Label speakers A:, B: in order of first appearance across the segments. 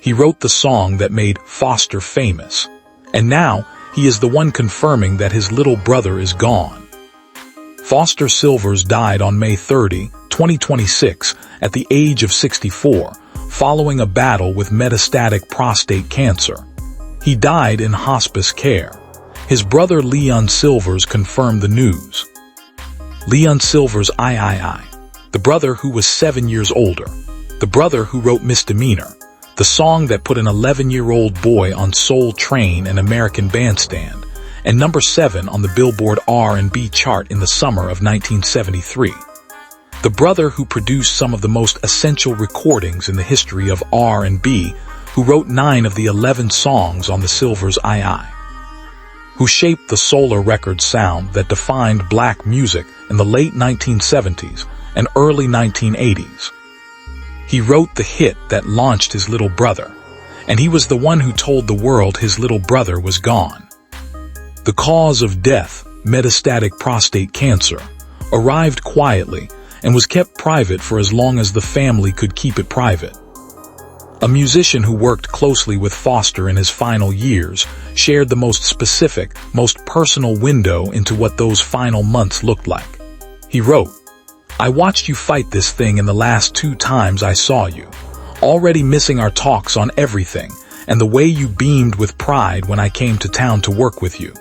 A: He wrote the song that made Foster famous, and now he is the one confirming that his little brother is gone. Foster Sylvers died on May 30, 2026, at the age of 64, following a battle with metastatic prostate cancer. He died in hospice care. His brother Leon Sylvers confirmed the news. Leon Sylvers III, the brother who was 7 years older, the brother who wrote Misdemeanor, the song that put an 11-year-old boy on Soul Train and American Bandstand, and number 7 on the Billboard R&B chart in the summer of 1973. The brother who produced some of the most essential recordings in the history of R&B, who wrote 9 of the 11 songs on the Sylvers II, who shaped the Solar Records sound that defined black music in the late 1970s and early 1980s. He wrote the hit that launched his little brother, and he was the one who told the world his little brother was gone. The cause of death, metastatic prostate cancer, arrived quietly and was kept private for as long as the family could keep it private. A musician who worked closely with Foster in his final years shared the most specific, most personal window into what those final months looked like. He wrote, "I watched you fight this thing in the last 2 times I saw you, already missing our talks on everything and the way you beamed with pride when I came to town to work with you."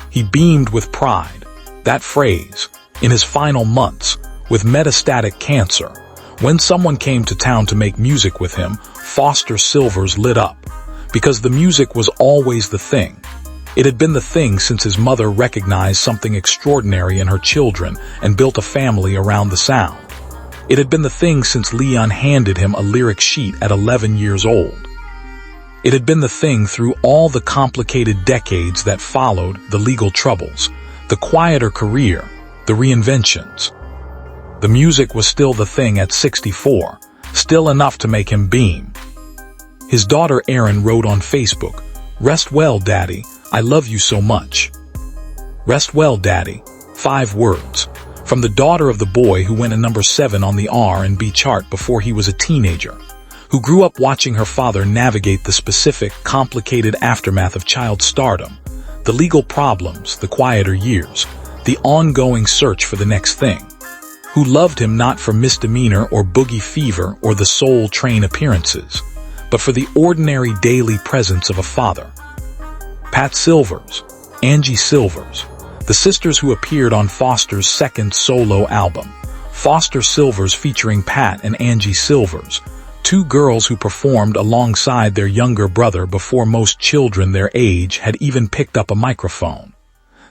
A: He beamed with pride, that phrase, in his final months, with metastatic cancer. When someone came to town to make music with him, Foster Sylvers lit up, because the music was always the thing. It had been the thing since his mother recognized something extraordinary in her children and built a family around the sound. It had been the thing since Leon handed him a lyric sheet at 11 years old. It had been the thing through all the complicated decades that followed, the legal troubles, the quieter career, the reinventions. The music was still the thing at 64, still enough to make him beam. His daughter Erin wrote on Facebook, "Rest well, Daddy, I love you so much." Rest well, Daddy, 5 words, from the daughter of the boy who went at number 7 on the R&B chart before he was a teenager, who grew up watching her father navigate the specific, complicated aftermath of child stardom, the legal problems, the quieter years, the ongoing search for the next thing, who loved him not for Misdemeanor or Boogie Fever or the Soul Train appearances, but for the ordinary daily presence of a father. Pat Sylvers, Angie Sylvers, the sisters who appeared on Foster's second solo album, Foster Sylvers featuring Pat and Angie Sylvers, 2 girls who performed alongside their younger brother before most children their age had even picked up a microphone.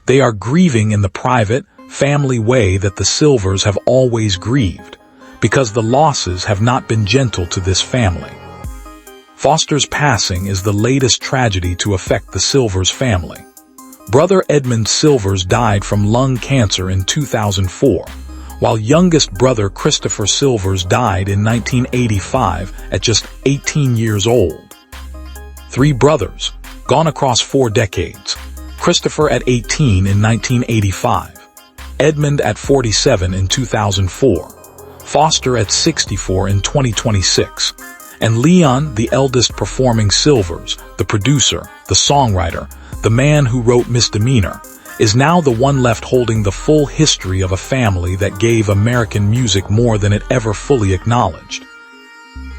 A: They are grieving in the private, family way that the Sylvers have always grieved, because the losses have not been gentle to this family. Foster's passing is the latest tragedy to affect the Sylvers family. Brother Edmund Sylvers died from lung cancer in 2004, while youngest brother Christopher Sylvers died in 1985 at just 18 years old. 3 brothers, gone across 4 decades. Christopher at 18 in 1985. Edmund at 47 in 2004, Foster at 64 in 2026, and Leon, the eldest performing Sylvers, the producer, the songwriter, the man who wrote Misdemeanor, is now the one left holding the full history of a family that gave American music more than it ever fully acknowledged.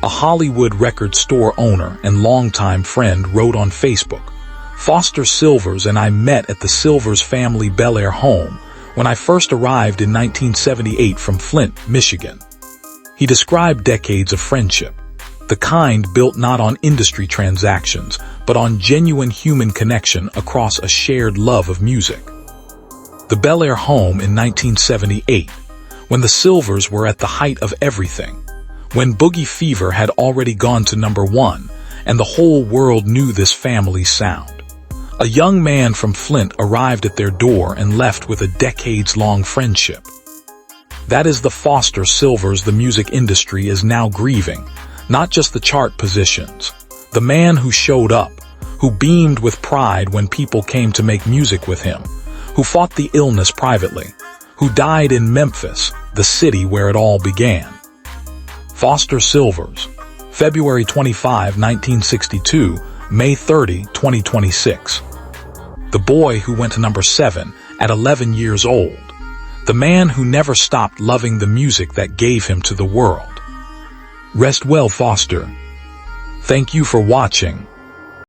A: A Hollywood record store owner and longtime friend wrote on Facebook, "Foster Sylvers and I met at the Sylvers family Bel Air home when I first arrived in 1978 from Flint, Michigan." He described decades of friendship, the kind built not on industry transactions, but on genuine human connection across a shared love of music. The Bel Air home in 1978, when the Sylvers were at the height of everything, when Boogie Fever had already gone to number 1, and the whole world knew this family's sound. A young man from Flint arrived at their door and left with a decades-long friendship. That is the Foster Sylvers the music industry is now grieving, not just the chart positions. The man who showed up, who beamed with pride when people came to make music with him, who fought the illness privately, who died in Memphis, the city where it all began. Foster Sylvers, February 25, 1962, May 30, 2026. The boy who went to number 7 at 11 years old. The man who never stopped loving the music that gave him to the world. Rest well, Foster. Thank you for watching.